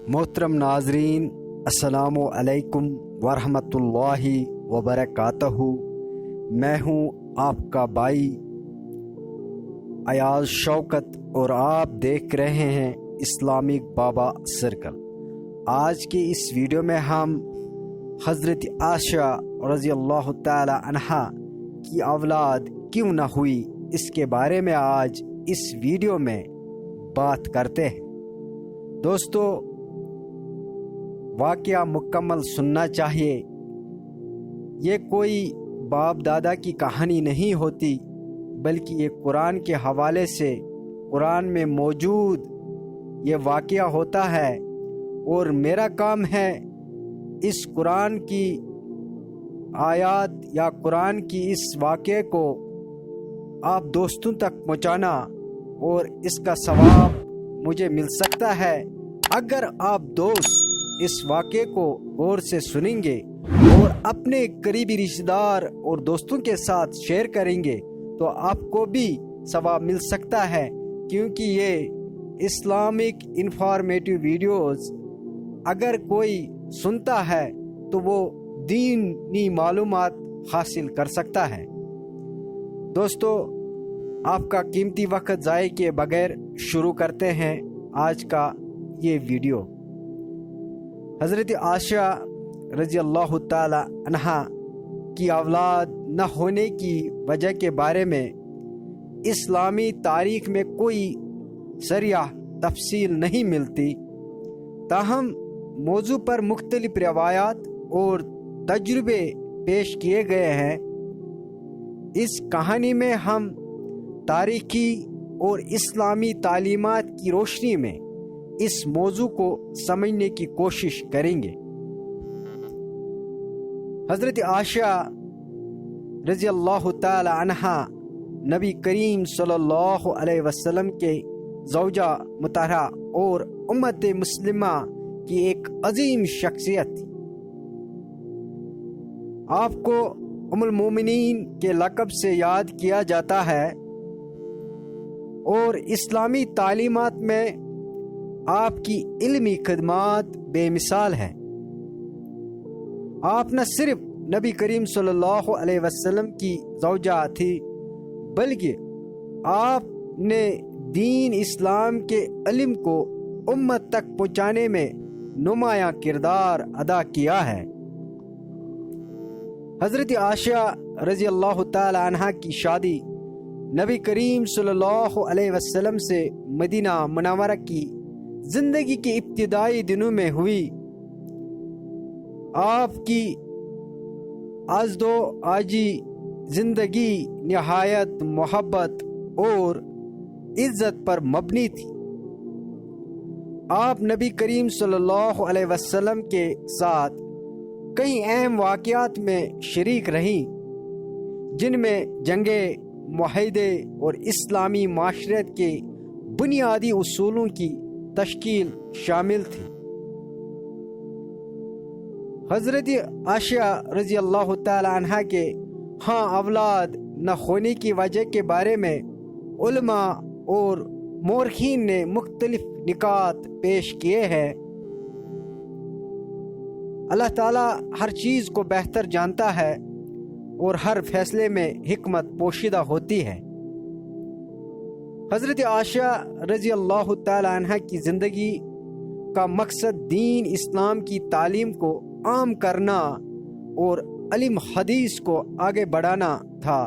मोहतरम नाजरीन, अस्सलामु अलैकुम वरहमतुल्लाहि वबरकातहू। मैं हूँ आपका भाई अयाज शौकत और आप देख रहे हैं इस्लामिक बाबा सर्कल। आज के इस वीडियो में हम हज़रत आयशा रज़ी अल्लाह ताला अन्हा की औलाद क्यों न हुई, इसके बारे में आज इस वीडियो में बात करते हैं। दोस्तों, वाक़या मुकम्मल सुनना चाहिए। ये कोई बाप दादा की कहानी नहीं होती, बल्कि ये कुरान के हवाले से कुरान में मौजूद ये वाक़या होता है और मेरा काम है इस कुरान की आयत या कुरान की इस वाक़े को आप दोस्तों तक पहुँचाना, और इसका सवाब मुझे मिल सकता है अगर आप दोस्त इस वाक़े को गौर से सुनेंगे और अपने करीबी रिश्तेदार और दोस्तों के साथ शेयर करेंगे तो आपको भी सवाब मिल सकता है, क्योंकि ये इस्लामिक इंफॉर्मेटिव वीडियोस अगर कोई सुनता है तो वो दीनी मालूमात हासिल कर सकता है। दोस्तों, आपका कीमती वक्त ज़ाय किए बगैर शुरू करते हैं आज का ये वीडियो। हज़रत आयशा रज़ी अल्लाह ताला अन्हा की औलाद न होने की वजह के बारे में इस्लामी तारीख में कोई सरिया तफसील नहीं मिलती, ताहम मौजू पर मुख्तलिफ रिवायात और तजुर्बे पेश किए गए हैं। इस कहानी में हम तारीखी और इस्लामी तालीमात की रोशनी में इस मौजू को समझने की कोशिश करेंगे। हज़रत आयशा रज़ी अल्लाह ताला अन्हा नबी करीम सल्लल्लाहु अलैहि वसल्लम के ज़ौजा मुतहरा और उम्मत मुस्लिमा की एक अजीम शख्सियत थी। आपको उम्मुल मोमिनीन के लक़ब से याद किया जाता है और इस्लामी तालीमात में आपकी इल्मी खिदमात बेमिसाल है। आप न सिर्फ नबी करीम सल्लल्लाहु अलैहि वसल्लम की ज़ौजा थी, बल्कि आपने दीन इस्लाम के इल्म को उम्मत तक पहुँचाने में नुमायाँ किरदार अदा किया है। हज़रत आयशा रज़ी अल्लाह ताला अन्हा की शादी नबी करीम सल्लल्लाहु अलैहि वसल्लम से मदीना मुनव्वरा की ज़िंदगी के इब्तिदाई दिनों में हुई। आपकी आज़दो आजी ज़िंदगी निहायत मोहब्बत और इज़्ज़त पर मबनी थी। आप नबी करीम सल्लल्लाहु अलैहि वसल्लम के साथ कई अहम वाक़यात में शरीक रहीं, जिनमें जंगे मुआहदे और इस्लामी माशरत के बुनियादी उसूलों की तश्कील शामिल थी। हज़रत आयशा रज़ी अल्लाह ताला अन्हा के औलाद न होने की वजह के बारे में उलमा और मोरखीन ने मुख्तलिफ निकात पेश किए हैं। अल्लाह ताला हर चीज़ को बेहतर जानता है और हर फैसले में हिकमत पोशीदा होती है। हज़रत आयशा रज़ी अल्लाह ताला अन्हा की ज़िंदगी का मकसद दीन इस्लाम की तालीम को आम करना और इल्म हदीस को आगे बढ़ाना था।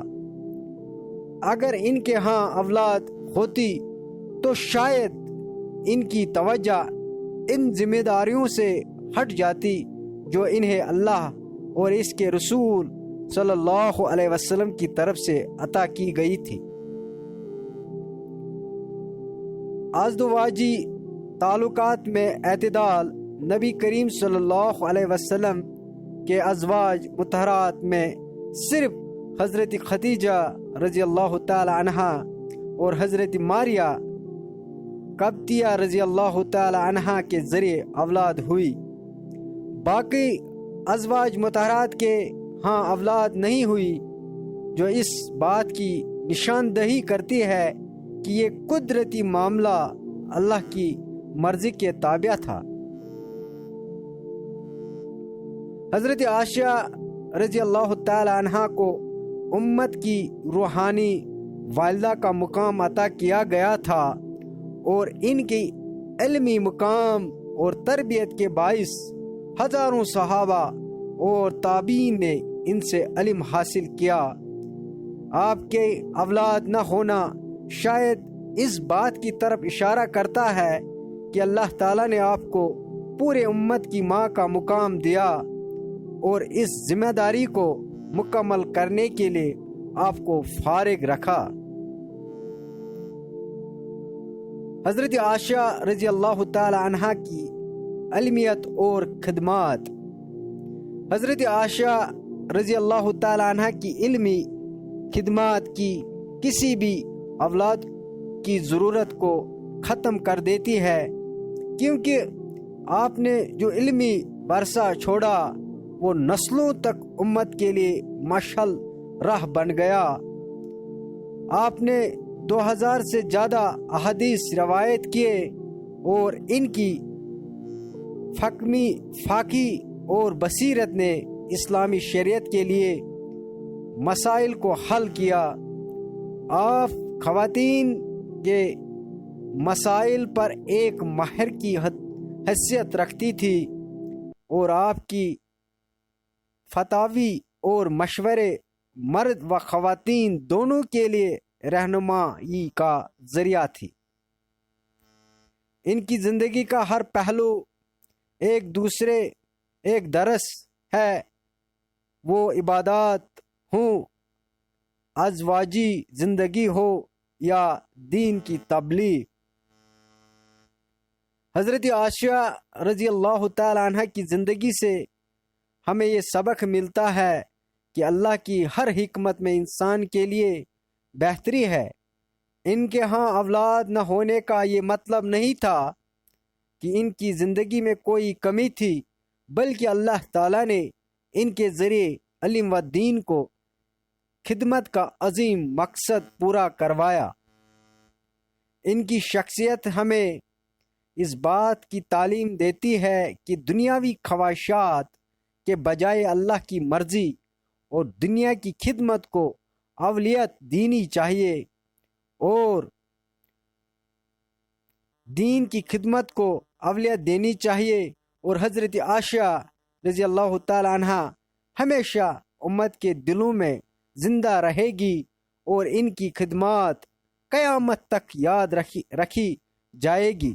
अगर इनके औलाद होती तो शायद इनकी तवज्जो इन जिम्मेदारियों से हट जाती जो इन्हें अल्लाह और इसके रसूल सल्लल्लाहु अलैहि वसल्लम की तरफ से अता की गई थी। आज़दवाजी ताल्लुकात में एतदाल नबी करीम सल्लल्लाहु अलैहि वसल्लम के अज़वाज मुतहरात में सिर्फ हज़रत खदीजा रज़ी अल्लाह ताला अन्हा और हज़रत मारिया कब्तिया रज़ी अल्लाह ताला अन्हा के ज़रिए औलाद हुई। बाकी अज़वाज मुतहरात के औलाद नहीं हुई, जो इस बात की निशानदही करती है कि ये कुदरती मामला अल्लाह की मर्ज़ी के ताबिया था। حضرت عائشہ رضی اللہ تعالی عنہا کو امت کی روحانی والدہ کا مقام عطا کیا گیا تھا، اور ان کی علمی مقام اور تربیت کے باعث ہزاروں صحابہ اور تابعین نے ان سے علم حاصل کیا۔ آپ کے اولاد نہ ہونا شاید اس بات کی طرف اشارہ کرتا ہے کہ اللہ تعالیٰ نے آپ کو پورے امت کی ماں کا مقام دیا اور اس ذمہ داری کو مکمل کرنے کے لیے آپ کو فارغ رکھا۔ حضرت عائشہ رضی اللہ تعالی عنہا کی علمیت اور خدمات۔ حضرت عائشہ رضی اللہ تعالی عنہا کی علمی خدمات کی کسی بھی اولاد کی ضرورت کو ختم کر دیتی ہے، کیونکہ آپ نے جو علمی ورثہ چھوڑا وہ نسلوں تک امت کے لیے مشعل راہ بن گیا۔ آپ نے 2000 سے زیادہ احادیث روایت کیے اور ان کی فقی اور بصیرت نے اسلامی شریعت کے لیے مسائل کو حل کیا۔ آپ خواتین کے مسائل پر ایک ماہر کی حیثیت رکھتی تھی، اور آپ کی فتاوی اور مشورے مرد و خواتین دونوں کے لیے رہنمائی کا ذریعہ تھی۔ ان کی زندگی کا ہر پہلو ایک درس ہے، وہ عبادات ہوں، ازواجی زندگی ہو یا دین کی تبلیغ۔ حضرت عائشہ رضی اللہ تعالی عنہ کی زندگی سے ہمیں یہ سبق ملتا ہے کہ اللہ کی ہر حکمت میں انسان کے لیے بہتری ہے۔ ان کے ہاں اولاد نہ ہونے کا یہ مطلب نہیں تھا کہ ان کی زندگی میں کوئی کمی تھی، بلکہ اللہ تعالیٰ نے ان کے ذریعے علم و دین کو خدمت کا عظیم مقصد پورا کروایا۔ ان کی شخصیت ہمیں اس بات کی تعلیم دیتی ہے کہ دنیاوی خواہشات کے بجائے اللہ کی مرضی اور دنیا کی خدمت کو اولویت دینی چاہیے، اور دین کی خدمت کو اولویت دینی چاہیے۔ اور حضرت عائشہ رضی اللہ تعالی عنہ ہمیشہ امت کے دلوں میں زندہ رہے گی، اور ان کی خدمات قیامت تک یاد رکھی جائے گی۔